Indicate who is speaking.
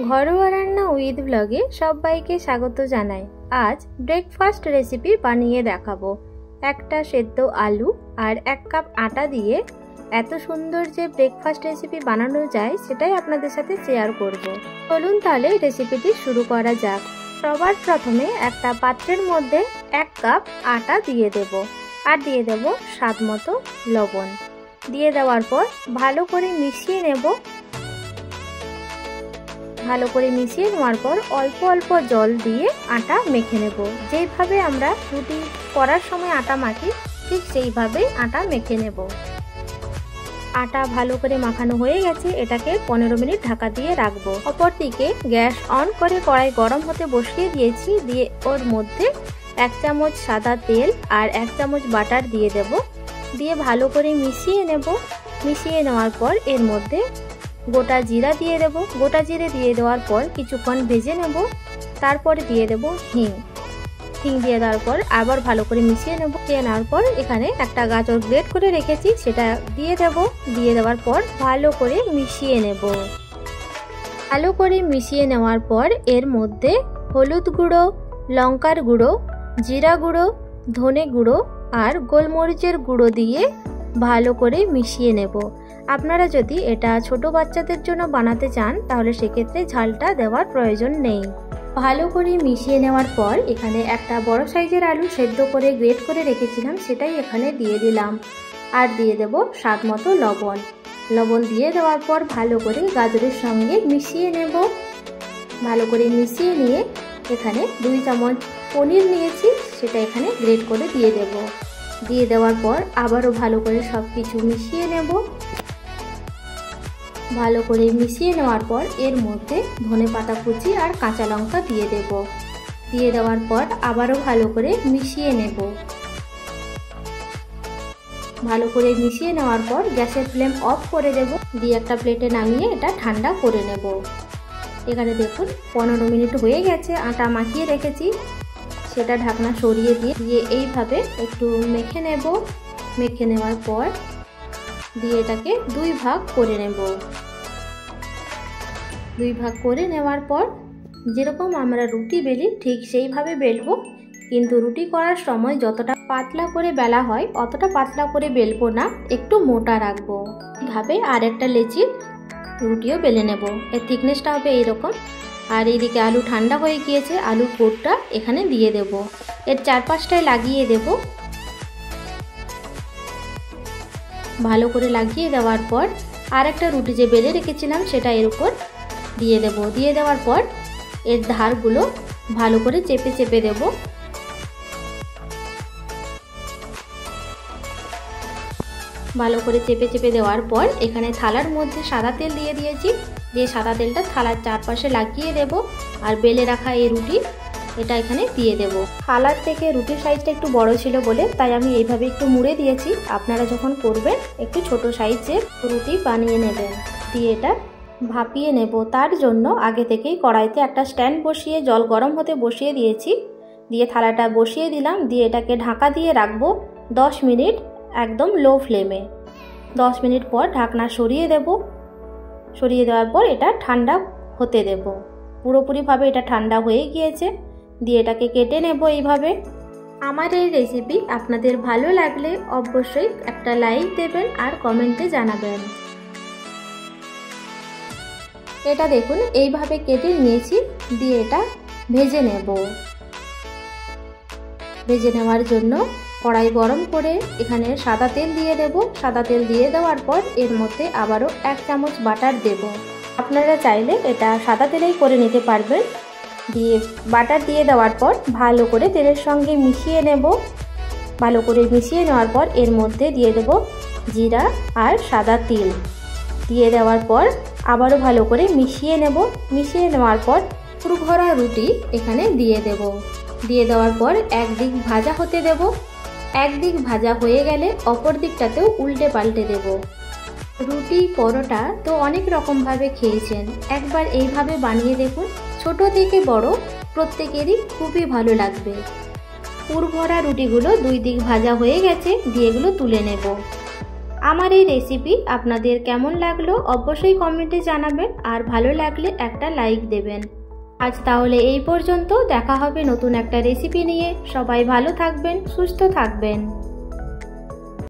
Speaker 1: ঘরোয়া রান্না উইথ ব্লগে সবাইকে স্বাগত জানাই। আজ ব্রেকফাস্ট রেসিপি বানিয়ে দেখাবো। একটা সেদ্ধ আলু আর 1 কাপ আটা দিয়ে এত সুন্দর যে ব্রেকফাস্ট রেসিপি বানানো যায় সেটাই আপনাদের সাথে শেয়ার করব। চলুন তাহলে রেসিপিটি শুরু করা যাক। সবার প্রথমে একটা পাত্রের মধ্যে 1 কাপ আটা দিয়ে দেব আর দিয়ে দেব স্বাদ মতো লবণ। দিয়ে দেওয়ার পর ভালো করে মিশিয়ে নেব। ভালো করে মিশিয়ে নেওয়ার পর অল্প অল্প জল দিয়ে আটা মেখে নেব। যেইভাবে আমরা রুটি করার সময় আটা মাখি ঠিক সেইভাবেই আটা মেখে নেব। আটা ভালো করে মাখানো হয়ে গেছে, এটাকে 15 মিনিট ঢাকা দিয়ে রাখবো। অপরদিকে গ্যাস অন করে কড়াই গরম হতে বসিয়ে দিয়েছি। দিয়ে ওর মধ্যে 1 চামচ সাদা তেল আর 1 চামচ বাটার দিয়ে দেব। দিয়ে ভালো করে মিশিয়ে নেব। মিশিয়ে নেওয়ার পর এর মধ্যে গোটা জিরা দিয়ে দেব। গোটা জিরে দিয়ে দেওয়ার পর কিছুক্ষণ ভেজে নেব। তারপরে দিয়ে দেব হিং। হিং দিয়ে দেওয়ার পর আবার ভালো করে মিশিয়ে নেব। দিয়ে নেওয়ার পর এখানে একটা গাজর গ্রেট করে রেখেছি সেটা দিয়ে দেব। দিয়ে দেওয়ার পর ভালো করে মিশিয়ে নেব। ভালো করে মিশিয়ে নেওয়ার পর এর মধ্যে হলুদ গুঁড়ো, লঙ্কার গুঁড়ো, জিরা গুঁড়ো, ধনে গুঁড়ো আর গোলমরিচের গুঁড়ো দিয়ে ভালো করে মিশিয়ে নেব। আপনারা যদি এটা ছোট বাচ্চাদের জন্য বানাতে চান তাহলে সেক্ষেত্রে ঝালটা দেওয়ার প্রয়োজন নেই। ভালো করে মিশিয়ে নেওয়ার পর এখানে একটা বড় সাইজের আলু সেদ্ধ করে গ্রেট করে রেখেছিলাম সেটাই এখানে দিয়ে দিলাম। আর দিয়ে দেব স্বাদ মতো লবণ। লবণ দিয়ে দেওয়ার পর ভালো করে গাজরের সঙ্গে মিশিয়ে নেব। ভালো করে মিশিয়ে নিয়ে এখানে 2 চামচ পনির নিয়েছি সেটা এখানে গ্রেট করে দিয়ে দেব। দিয়ে দেওয়ার পর আবারও ভালো করে সব কিছু মিশিয়ে নেব। ভালো করে মিশিয়ে নেওয়ার পর এর মধ্যে ধনেপাতা কুচি আর কাঁচা লঙ্কা দিয়ে দেব। দিয়ে দেওয়ার পর আবারও ভালো করে মিশিয়ে নেব। ভালো করে মিশিয়ে নেওয়ার পর গ্যাসের ফ্লেম অফ করে দেব। দিয়ে একটা প্লেটে নামিয়ে এটা ঠান্ডা করে নেব। এখানে দেখুন 15 মিনিট হয়ে গেছে, আটা মাখিয়ে রেখেছি সেটা ঢাকনা সরিয়ে দিয়ে এইভাবে একটু মেখে নেব। মেখে নেওয়ার পর দিয়ে এটাকে 2 ভাগ করে নেব। 2 ভাগ করে নেওয়ার পর যেরকম আমরা রুটি বেলি ঠিক সেইভাবে বেলবো, কিন্তু রুটি করার সময় যতটা পাতলা করে বেলা হয় অতটা পাতলা করে বেলবো না, একটু মোটা রাখবো। এইভাবে আর একটা লেচির রুটিও বেলে নেব। এর থিকনেসটা হবে এইরকম। আর এইদিকে আলু ঠান্ডা হয়ে গিয়েছে, আলুর পুরটা এখানে দিয়ে দেব। এর চারপাশটায় লাগিয়ে দেব। ভালো করে লাগিয়ে দেওয়ার পর আর একটা রুটি যে বেলে রেখেছিলাম সেটা এর উপর দিয়ে দেব। দিয়ে দেওয়ার পর এর ধারগুলো ভালো করে চেপে চেপে দেব। ভালো করে চেপে চেপে দেওয়ার পর এখানে থালার মধ্যে সাদা তেল দিয়ে দিয়েছি। দিয়ে সাদা তেলটা থালার চারপাশে লাগিয়ে দেব। আর বেলে রাখা এই রুটি এটা এখানে দিয়ে দেব। থালার থেকে রুটির সাইজটা একটু বড় ছিল বলে তাই আমি এইভাবে একটু মুড়ে দিয়েছি। আপনারা যখন করবেন একটু ছোট সাইজের রুটি বানিয়ে নেবেন। দিয়ে এটা ভাপিয়ে নেব। তার জন্য আগে থেকেই কড়াইতে একটা স্ট্যান্ড বসিয়ে জল গরম হতে বসিয়ে দিয়েছি। দিয়ে থালাটা বসিয়ে দিলাম। দিয়ে এটাকে ঢাকা দিয়ে রাখবো 10 মিনিট একদম লো ফ্লেমে। 10 মিনিট পর ঢাকনা সরিয়ে দেব। সরিয়ে দেওয়ার পর এটা ঠান্ডা হতে দেব। পুরোপুরিভাবে এটা ঠান্ডা হয়ে গিয়েছে। দিয়ে এটাকে কেটে নেব এইভাবে। আমার এই রেসিপি আপনাদের ভালো লাগলে অবশ্যই একটা লাইক দেবেন আর কমেন্টে জানাবেন। এটা দেখুন এইভাবে কেটে নিয়েছি। দিয়ে এটা ভেজে নেব। ভেজে নেওয়ার জন্য কড়াই গরম করে এখানে সাদা তেল দিয়ে দেব। সাদা তেল দিয়ে দেওয়ার পর এর মধ্যে আবারও 1 চামচ বাটার দেব। আপনারা চাইলে এটা সাদা তেলেই করে নিতে পারবেন। দিয়ে বাটার দিয়ে দেওয়ার পর ভালো করে তেলের সঙ্গে মিশিয়ে নেব। ভালো করে মিশিয়ে নেওয়ার পর এর মধ্যে দিয়ে দেব জিরা আর সাদা তিল। দিয়ে দেওয়ার পর আবারও ভালো করে মিশিয়ে নেব। মিশিয়ে নেওয়ার পর পুরো ভরা রুটি এখানে দিয়ে দেব। দিয়ে দেওয়ার পর একদিক ভাজা হতে দেব। একদিক ভাজা হয়ে গেলে অপর দিকটাতেও উল্টে পাল্টে দেব। রুটি পরোটা তো অনেক রকমভাবে খেয়েছেন, একবার এইভাবে বানিয়ে দেখুন। ছোট থেকে বড় প্রত্যেকেরই খুবই ভালো লাগবে। পুর ভরা রুটিগুলো 2 দিক ভাজা হয়ে গেছে। দিয়ে এগুলো তুলে নেব। আমার এই রেসিপি আপনাদের কেমন লাগলো অবশ্যই কমেন্টে জানাবেন, আর ভালো লাগলে একটা লাইক দেবেন। আজ তাহলে এই পর্যন্ত, দেখা হবে নতুন একটা রেসিপি নিয়ে। সবাই ভালো থাকবেন, সুস্থ থাকবেন।